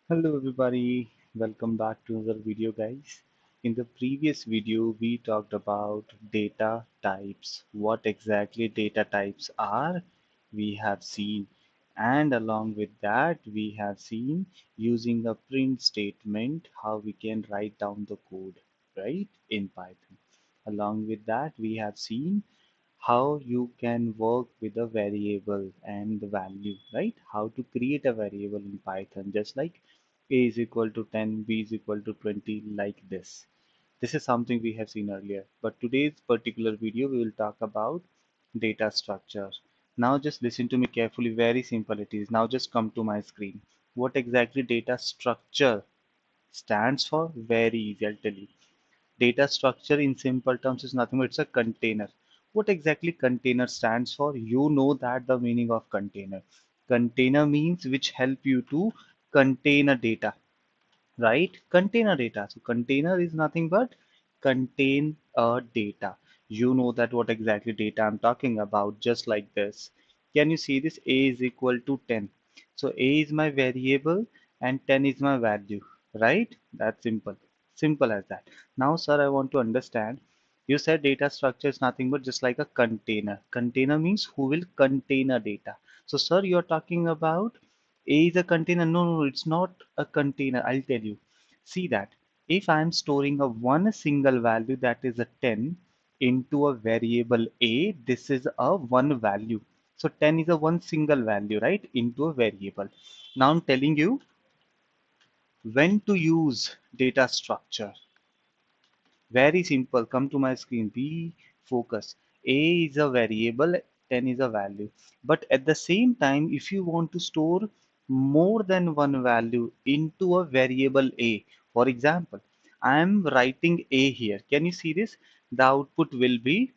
Hello everybody, welcome back to another video guys. In the previous video we talked about data types, what exactly data types are we have seen, and along with that we have seen using a print statement how we can write down the code, right, in Python. Along with that we have seen how you can work with a variable and the value, right? How to create a variable in Python, just like a is equal to 10, b is equal to 20, like this. This is something we have seen earlier, but today's particular video we will talk about data structure. Now just listen to me carefully, very simple it is. Now just come to my screen. What exactly data structure stands for? Very easy, I'll tell you. Data structure in simple terms is nothing but it's a container. What exactly container stands for? You know that the meaning of container. Container means which help you to contain a data, right? Container data. So container is nothing but contain a data. You know that what exactly data I'm talking about, just like this. Can you see this? A is equal to 10. So A is my variable and 10 is my value, right? That's simple. Simple as that. Now, sir, I want to understand. You said data structure is nothing but just like a container. Container means who will contain a data. So, sir, you're talking about a is a container. No, no, it's not a container. I'll tell you. See that if I am storing a one single value that is a 10 into a variable a, this is a one value. So 10 is a one single value, right? Into a variable. Now I'm telling you when to use data structure. Very simple. Come to my screen. Be focused. A is a variable, 10 is a value. But at the same time, if you want to store more than one value into a variable A, for example, I am writing A here. Can you see this? The output will be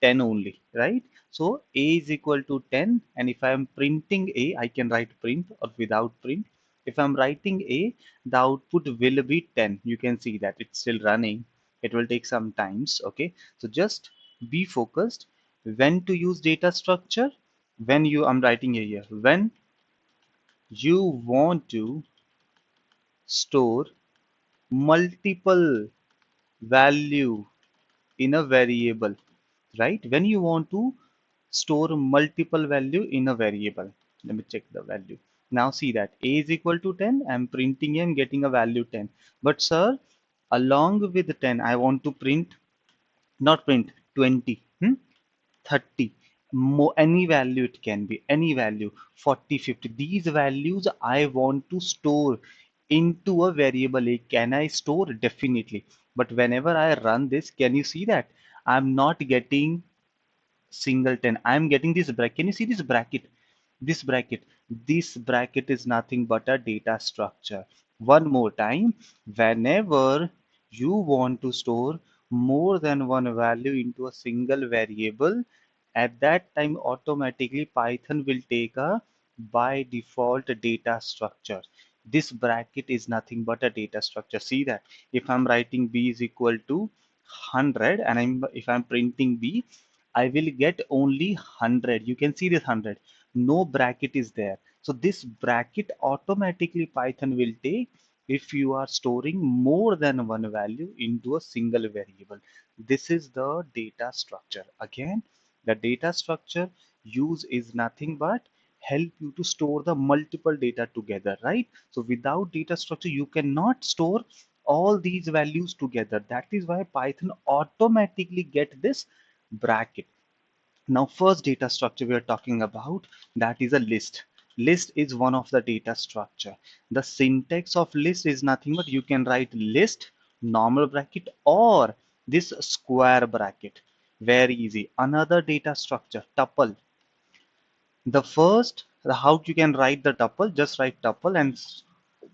10 only, right? So A is equal to 10, and if I am printing A, I can write print or without print. If I'm writing A, the output will be 10. You can see that it's still running. It will take some times. Okay, so just be focused. When to use data structure? When you, I'm writing here, when you want to store multiple value in a variable, right? When you want to store multiple value in a variable, let me check the value. Now see that a is equal to 10, I'm printing, I'm getting a value 10. But sir, along with 10 I want to print, not print 20, 30, more, any value, it can be any value, 40, 50. These values I want to store into a variable a. Can I store? Definitely. But whenever I run this, can you see that I'm not getting singleton? I'm getting this bracket. Can you see this bracket? This bracket. This bracket is nothing but a data structure. One more time, whenever you want to store more than one value into a single variable, at that time automatically Python will take a by default data structure. This bracket is nothing but a data structure. See that if I'm writing b is equal to 100 and if I'm printing b, I will get only 100. You can see this 100. No bracket is there. So this bracket automatically Python will take if you are storing more than one value into a single variable. This is the data structure. Again, the data structure use is nothing but help you to store the multiple data together, right? So without data structure, you cannot store all these values together. That is why Python automatically get this bracket. Now, first data structure we are talking about, that is a list. List is one of the data structure. The syntax of list is nothing but you can write list, normal bracket, or this square bracket. Very easy. Another data structure, tuple. The first, how you can write the tuple, just write tuple and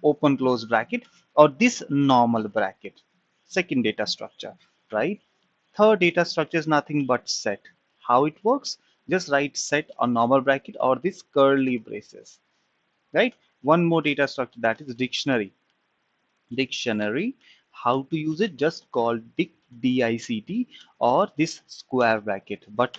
open close bracket, or this normal bracket. Second data structure, right? Third data structure is nothing but set. How it works? Just write set or normal bracket or this curly braces, right? One more data structure, that is dictionary. Dictionary, how to use it? Just call dict or this square bracket. But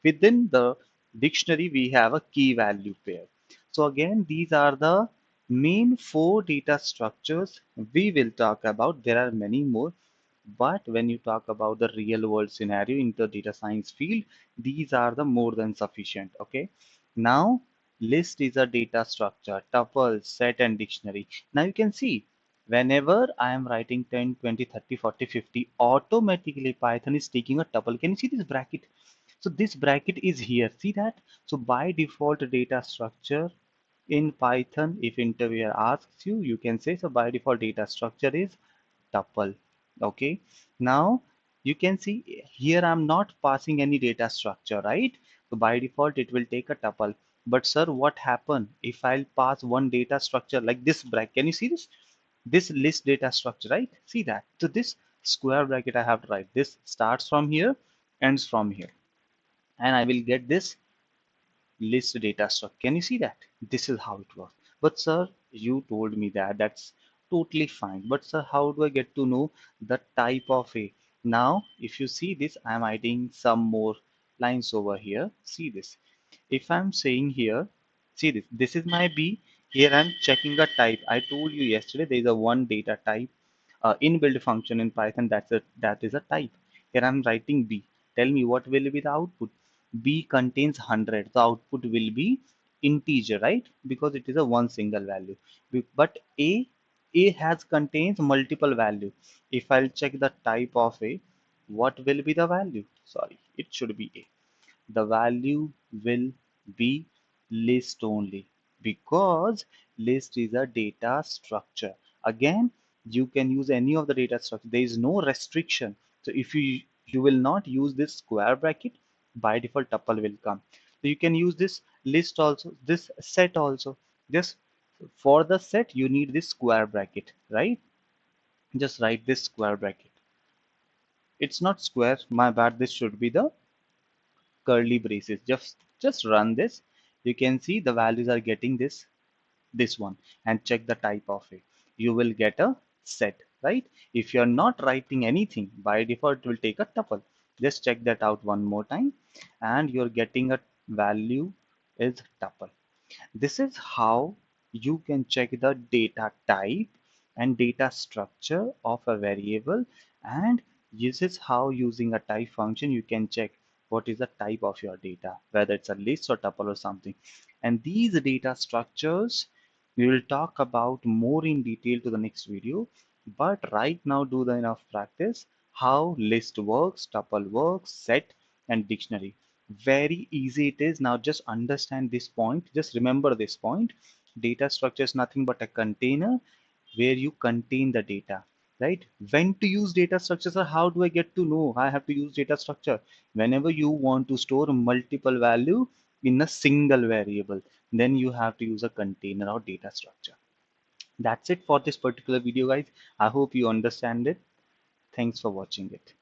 within the dictionary, we have a key value pair. So again, these are the Main four data structures we will talk about. There are many more, but when you talk about the real world scenario in the data science field, these are the more than sufficient. Okay. Now, list is a data structure, tuple, set, and dictionary. Now you can see whenever I am writing 10, 20, 30, 40, 50, automatically Python is taking a tuple. Can you see this bracket? So this bracket is here. See that? So by default data structure in Python, if interviewer asks you, you can say, so by default data structure is tuple. Okay. Now you can see here I'm not passing any data structure, right? So by default it will take a tuple. But sir, what happen if I'll pass one data structure like this bracket? Can you see this? This list data structure, right? See that? So this square bracket I have to write. This starts from here, ends from here, and I will get this list data structure. Can you see that? This is how it works. But sir, you told me that that's totally fine. But sir, how do I get to know the type of a? Now, if you see this, I'm adding some more lines over here. See this. If I'm saying here, see this. This is my B. Here I'm checking a type. I told you yesterday there is a one data type inbuilt function in Python. That is a type. Here I'm writing B. Tell me what will be the output. B contains 100. The output will be integer, right? Because it is a one single value. But A has contains multiple value. If I'll check the type of A, what will be the value? Sorry, it should be A. The value will be list only because list is a data structure. Again, you can use any of the data structure. There is no restriction. So if you will not use this square bracket, by default tuple will come. So you can use this list also, this set also. Just for the set, you need this square bracket, right? Just write this square bracket. It's not square, my bad. This should be the curly braces. Just run this. You can see the values are getting this one, and check the type of it. You will get a set, right? If you're not writing anything, by default it will take a tuple. Just check that out one more time, and you're getting a value is tuple. This is how you can check the data type and data structure of a variable, and this is how using a type function you can check what is the type of your data, whether it's a list or tuple or something. And these data structures we will talk about more in detail to the next video, but right now do the enough practice how list works, tuple works, set, and dictionary. Very easy it is. Now just understand this point. Just remember this point. Data structure is nothing but a container where you contain the data, right? When to use data structures, or how do I get to know I have to use data structure? Whenever you want to store multiple value in a single variable, then you have to use a container or data structure. That's it for this particular video, guys. I hope you understand it. Thanks for watching it.